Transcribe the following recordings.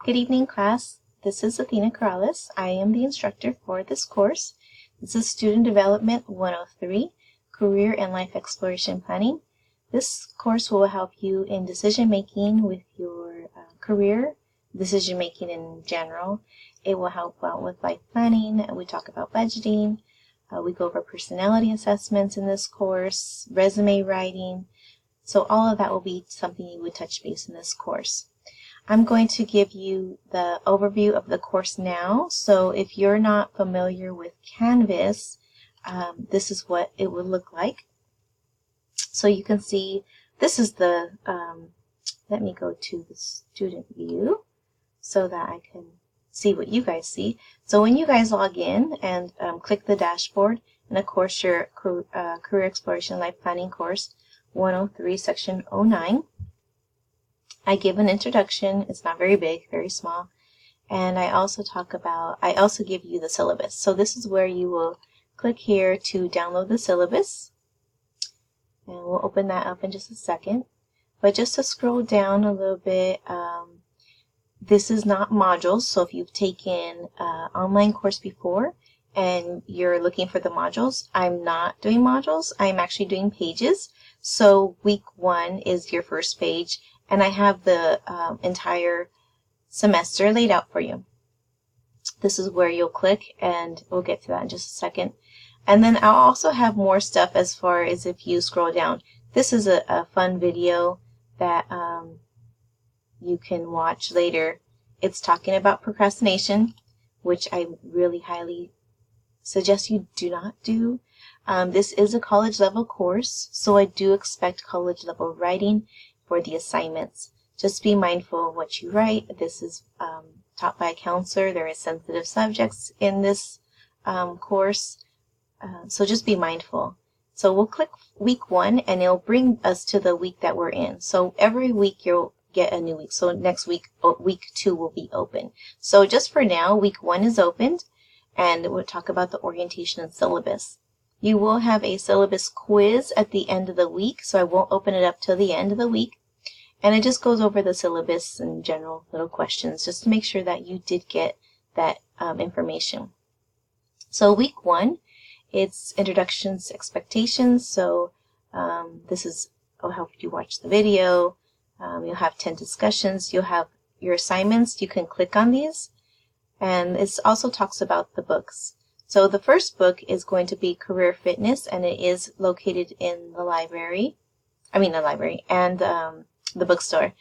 Good evening, class. This is Athena Corrales. I am the instructor for this course. This is Student Development 103, Career and Life Exploration Planning. This course will help you in decision-making with your career, decision-making in general. It will help out with life planning. We talk about budgeting. We go over personality assessments in this course, resume writing. So all of that will be something you would touch base in this course. I'm going to give you the overview of the course now. So if you're not familiar with Canvas, this is what it would look like. So you can see this is the, let me go to the student view so that I can see what you guys see. So when you guys log in and click the dashboard, and of course your Career Exploration Life Planning course 103 section 09, I give an introduction. It's not very big, very small. And I also give you the syllabus. So this is where you will click here to download the syllabus. And we'll open that up in just a second. But just to scroll down a little bit, this is not modules. So if you've taken an online course before and you're looking for the modules, I'm not doing modules. I'm actually doing pages. So week 1 is your first page. And I have the entire semester laid out for you. This is where you'll click, and we'll get to that in just a second. And then I'll also have more stuff as far as if you scroll down. This is a fun video that you can watch later. It's talking about procrastination, which I really highly suggest you do not do. This is a college level course, so I do expect college level writing for the assignments. Just be mindful of what you write. This is taught by a counselor. There is sensitive subjects in this course, so just be mindful. So we'll click week 1 and it'll bring us to the week that we're in. So every week you'll get a new week. So next week, week 2 will be open. So just for now, week 1 is opened, and we'll talk about the orientation and syllabus. You will have a syllabus quiz at the end of the week, so I won't open it up till the end of the week. And it just goes over the syllabus and general little questions just to make sure that you did get that information. So week 1, it's introductions, expectations. So I'll help you watch the video. You'll have 10 discussions. You'll have your assignments. You can click on these. And it also talks about the books. So the first book is going to be Career Fitness, and it is located in the library. And the bookstore.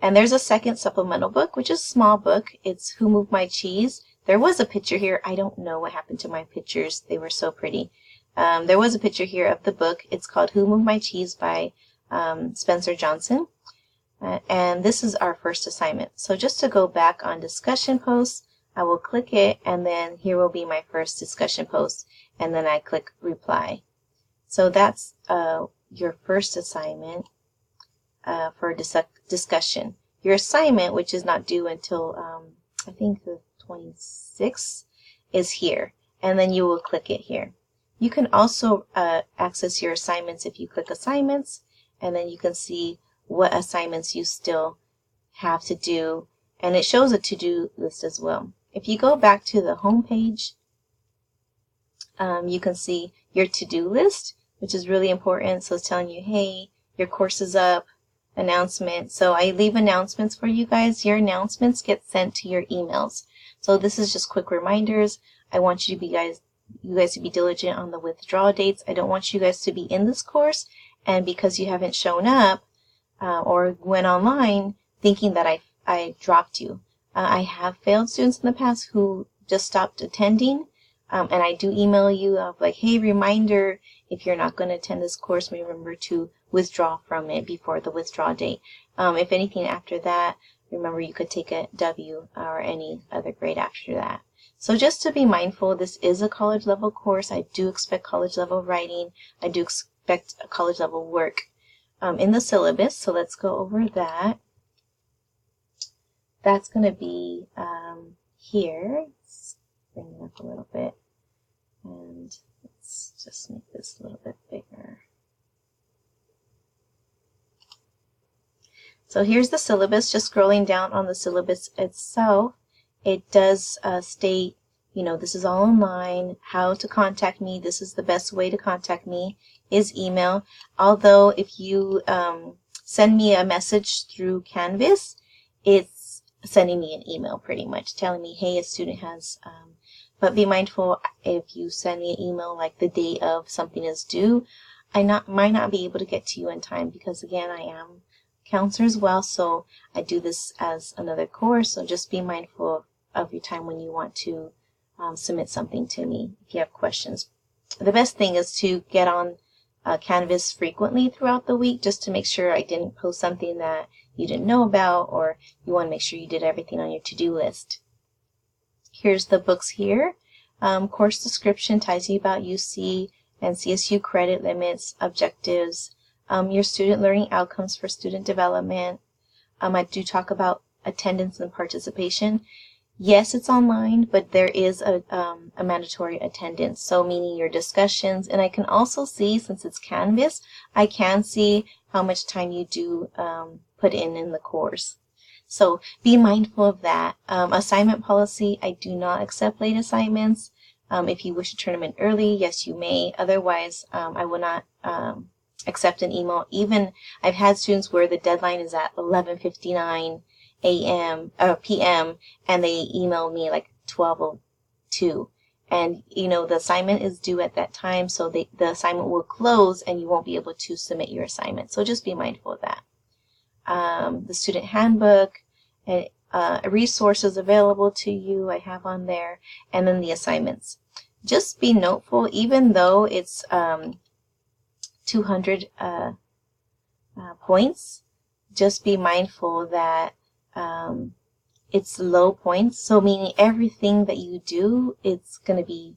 And there's a second supplemental book, which is a small book. It's Who Moved My Cheese. There was a picture here. I don't know what happened to my pictures. They were so pretty. There was a picture here of the book. It's called Who Moved My Cheese by Spencer Johnson. And this is our first assignment. So just to go back on discussion posts, I will click it, and then here will be my first discussion post, and then I click reply. So that's your first assignment for discussion. Your assignment, which is not due until I think the 26th, is here, and then you will click it here. You can also access your assignments if you click assignments, and then you can see what assignments you still have to do, and it shows a to-do list as well. If you go back to the home page, you can see your to-do list, which is really important. So it's telling you, hey, your course is up, announcement. So I leave announcements for you guys. Your announcements get sent to your emails. So this is just quick reminders. I want you guys to be diligent on the withdrawal dates. I don't want you guys to be in this course, and because you haven't shown up or went online thinking that I dropped you. I have failed students in the past who just stopped attending, and I do email you of like, hey, reminder, if you're not going to attend this course, remember to withdraw from it before the withdrawal date. If anything after that, remember you could take a W or any other grade after that. So just to be mindful, this is a college level course. I do expect college level writing. I do expect a college level work in the syllabus. So let's go over that. That's going to be here. Let's bring it up a little bit. And let's just make this a little bit bigger. So here's the syllabus. Just scrolling down on the syllabus itself, it does state, you know, this is all online, how to contact me. This is the best way to contact me is email. Although if you send me a message through Canvas, it's sending me an email pretty much telling me, hey, a student has, but be mindful if you send me an email like the day of something is due, I might not be able to get to you in time because, again, I am a counselor as well, so I do this as another course, so just be mindful of your time when you want to submit something to me if you have questions. The best thing is to get on Canvas frequently throughout the week just to make sure I didn't post something that you didn't know about, or you want to make sure you did everything on your to-do list. Here's the books here. Course description tells you about UC and CSU credit limits, objectives, your student learning outcomes for student development. I do talk about attendance and participation. Yes, it's online, but there is a mandatory attendance, so meaning your discussions. And I can also see, since it's Canvas, I can see how much time you do put in the course. So be mindful of that. Assignment policy, I do not accept late assignments. If you wish to turn them in early, yes, you may. Otherwise, I will not accept an email. Even I've had students where the deadline is at 11:59 p.m. and they email me like 12:02. And, you know, the assignment is due at that time, so the assignment will close and you won't be able to submit your assignment. So just be mindful of that. The student handbook, and resources available to you, I have on there, and then the assignments. Just be noteful, even though it's 200 points, just be mindful that it's low points, so meaning everything that you do, it's going to be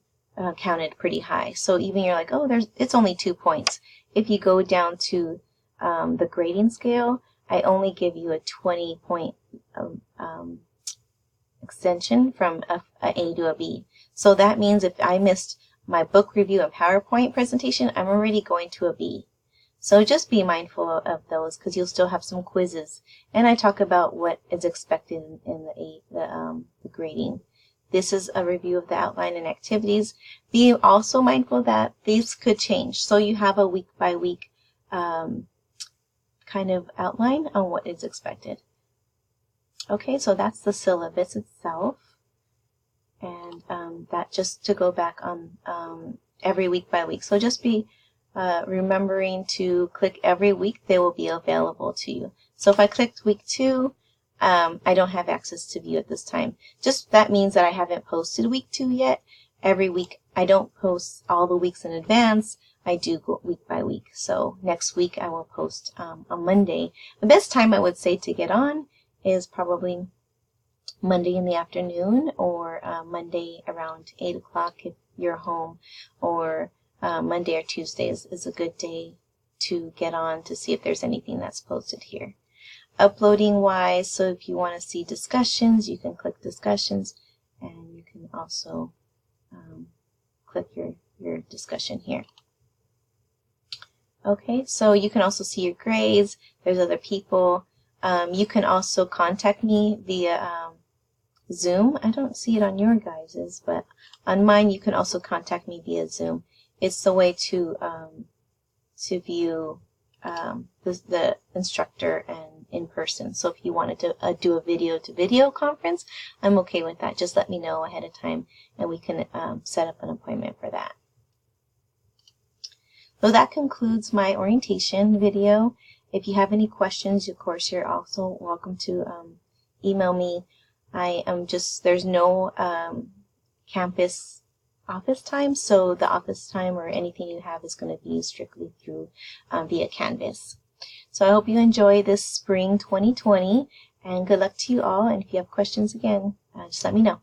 counted pretty high. So even you're like, oh, it's only 2 points. If you go down to the grading scale, I only give you a 20-point extension from a A to a B. So that means if I missed my book review and PowerPoint presentation, I'm already going to a B. So just be mindful of those because you'll still have some quizzes. And I talk about what is expected in the grading. This is a review of the outline and activities. Be also mindful that these could change. So you have a week by week kind of outline on what is expected. Okay, so that's the syllabus itself. And that just to go back on every week by week. So just be remembering to click every week, they will be available to you. So if I clicked week 2, I don't have access to view at this time. Just that means that I haven't posted week 2 yet. Every week, I don't post all the weeks in advance. I do go week by week. So next week I will post on Monday. The best time I would say to get on is probably Monday in the afternoon, or Monday around 8 o'clock if you're home, or Monday or Tuesday is a good day to get on to see if there's anything that's posted here. Uploading wise, so if you want to see discussions, you can click discussions, and you can also click your discussion here. Okay, so you can also see your grades. There's other people. You can also contact me via Zoom. I don't see it on your guys's, but on mine you can also contact me via Zoom. It's the way to view the instructor and in person. So if you wanted to do a video-to-video conference, I'm okay with that. Just let me know ahead of time, and we can set up an appointment for that. So that concludes my orientation video. If you have any questions, of course, you're also welcome to email me. There's no campus office time, so the office time or anything you have is going to be strictly through via Canvas. So I hope you enjoy this spring 2020, and good luck to you all. And if you have questions again, just let me know.